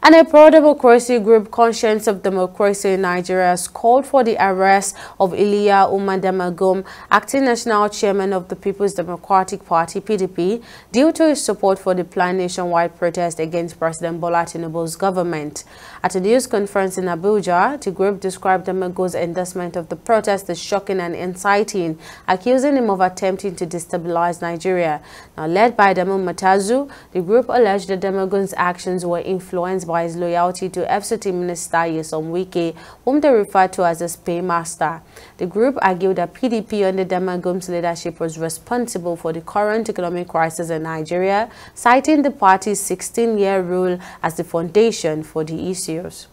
And a pro-democracy group, Conscience of Democracy in Nigeria, has called for the arrest of Iliya Umar Damagum, acting national chairman of the People's Democratic Party, PDP, due to his support for the planned nationwide protest against President Bola Tinubu's government. At a news conference in Abuja, the group described Damagum's endorsement of the protest as shocking and inciting, accusing him of attempting to destabilize Nigeria. Now, led by Adamu Matazu, the group alleged that Damagum's actions were influenced by his loyalty to FCT Minister Nyesom Wike, whom they referred to as his paymaster. The group argued that PDP under Damagum's leadership was responsible for the current economic crisis in Nigeria, citing the party's 16-year rule as the foundation for the issues.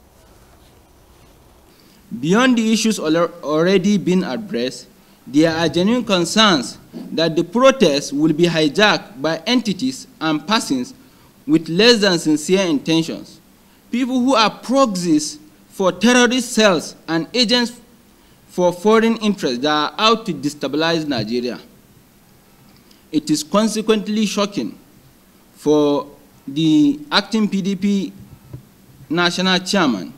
Beyond the issues already been addressed, there are genuine concerns that the protests will be hijacked by entities and persons with less than sincere intentions. People who are proxies for terrorist cells and agents for foreign interests that are out to destabilize Nigeria. It is consequently shocking for the acting PDP national chairman,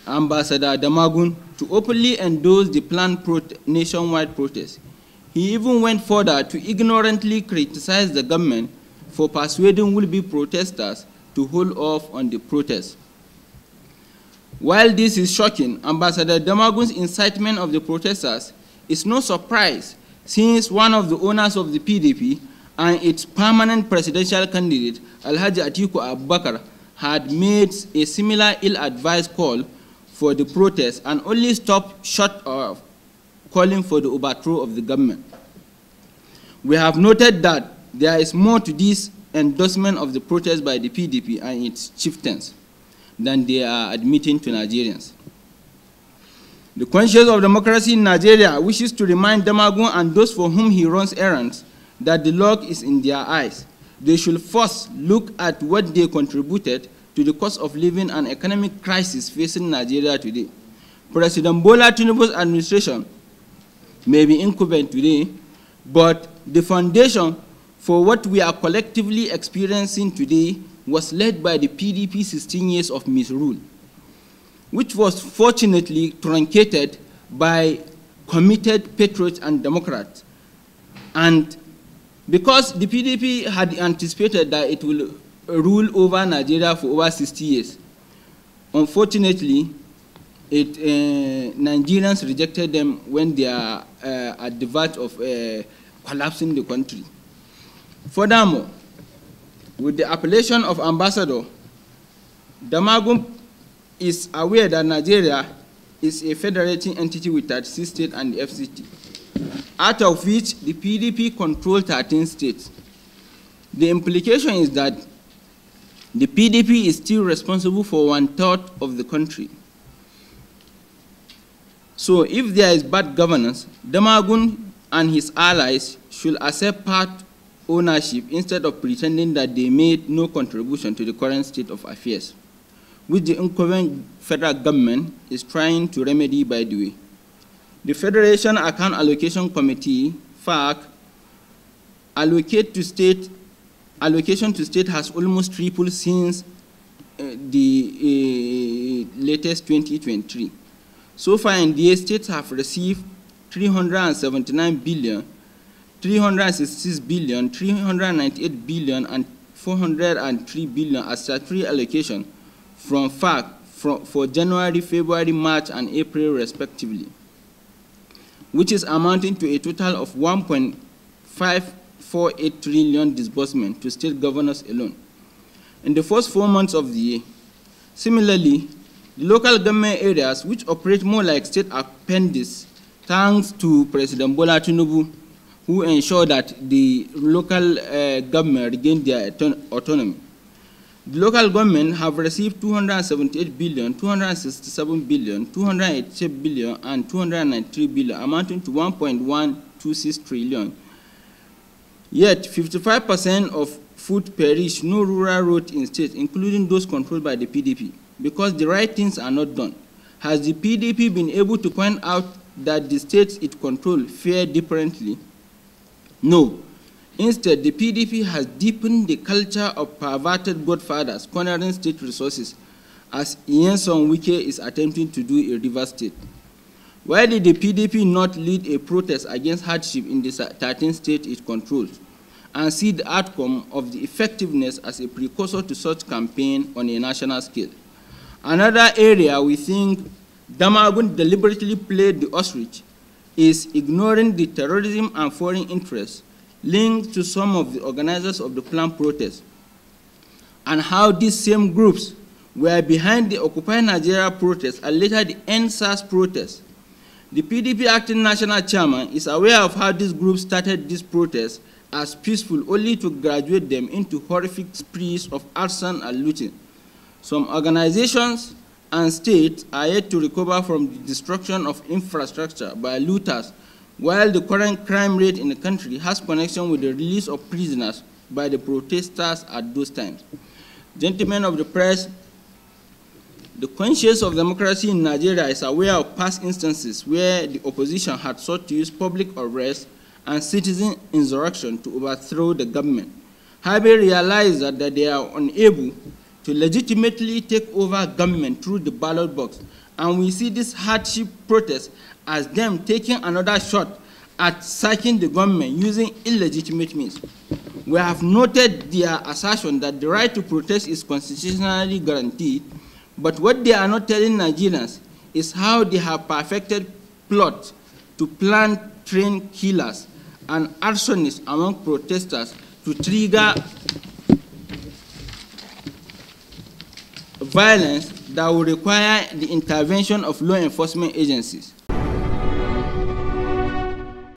Ambassador Damagum, to openly endorse the planned nationwide protest. He even went further to ignorantly criticize the government for persuading will-be protesters to hold off on the protest. While this is shocking, Ambassador Damagum's incitement of the protesters is no surprise, since one of the owners of the PDP and its permanent presidential candidate, Alhaji Atiku Abubakar, had made a similar ill-advised call for the protest and only stopped short of calling for the overthrow of the government. We have noted that there is more to this endorsement of the protest by the PDP and its chieftains than they are admitting to Nigerians. The Conscience of Democracy in Nigeria wishes to remind Damagum and those for whom he runs errands that the log is in their eyes. They should first look at what they contributed to the cost of living and economic crisis facing Nigeria today. President Bola Tinubu's administration may be incumbent today, but the foundation for what we are collectively experiencing today was led by the PDP 16 years of misrule, which was fortunately truncated by committed patriots and Democrats. And because the PDP had anticipated that it will rule over Nigeria for over 60 years, unfortunately, Nigerians rejected them when they are at the verge of collapsing the country. Furthermore, with the appellation of ambassador, Damagum is aware that Nigeria is a federating entity with 36 states and the FCT, out of which the PDP controls 13 states. The implication is that the PDP is still responsible for 1/3 of the country. So if there is bad governance, Damagum and his allies should accept part ownership instead of pretending that they made no contribution to the current state of affairs, which the incumbent federal government is trying to remedy, by the way. The Federation Account Allocation Committee, FAC, allocation to state has almost tripled since the latest 2023. So far, India states have received 379 billion, 366 billion, 398 billion, and 403 billion as statutory allocation from FAC for January, February, March, and April, respectively, which is amounting to a total of 1.548 trillion disbursement to state governors alone in the first 4 months of the year. Similarly, the local government areas, which operate more like state appendices, thanks to President Bola Tinubu, who ensure that the local government regain their autonomy. The local government have received 278 billion, 267 billion, 288 billion, and 293 billion, amounting to 1.126 trillion. Yet, 55% of food perish no rural road in states, including those controlled by the PDP, because the right things are not done. Has the PDP been able to point out that the states it controls fare differently? No. Instead, the PDP has deepened the culture of perverted godfathers cornering state resources as Nyesom Wike is attempting to do in Rivers State? Why did the PDP not lead a protest against hardship in the 13 states it controls and see the outcome of the effectiveness as a precursor to such campaign on a national scale? Another area we think Damagun deliberately played the ostrich is ignoring the terrorism and foreign interests linked to some of the organizers of the planned protest, and how these same groups were behind the Occupy Nigeria protest and later the NSAS protest. The PDP acting national chairman is aware of how these groups started this protest as peaceful, only to graduate them into horrific sprees of arson and looting. Some organizations and states are yet to recover from the destruction of infrastructure by looters, while the current crime rate in the country has connection with the release of prisoners by the protesters at those times. Gentlemen of the press, the conscience of democracy in Nigeria is aware of past instances where the opposition had sought to use public arrest and citizen insurrection to overthrow the government, having realized that they are unable to legitimately take over government through the ballot box. And we see this hardship protest as them taking another shot at sacking the government using illegitimate means. We have noted their assertion that the right to protest is constitutionally guaranteed, but what they are not telling Nigerians is how they have perfected plots to plan trained killers and arsonists among protesters to trigger violence that will require the intervention of law enforcement agencies.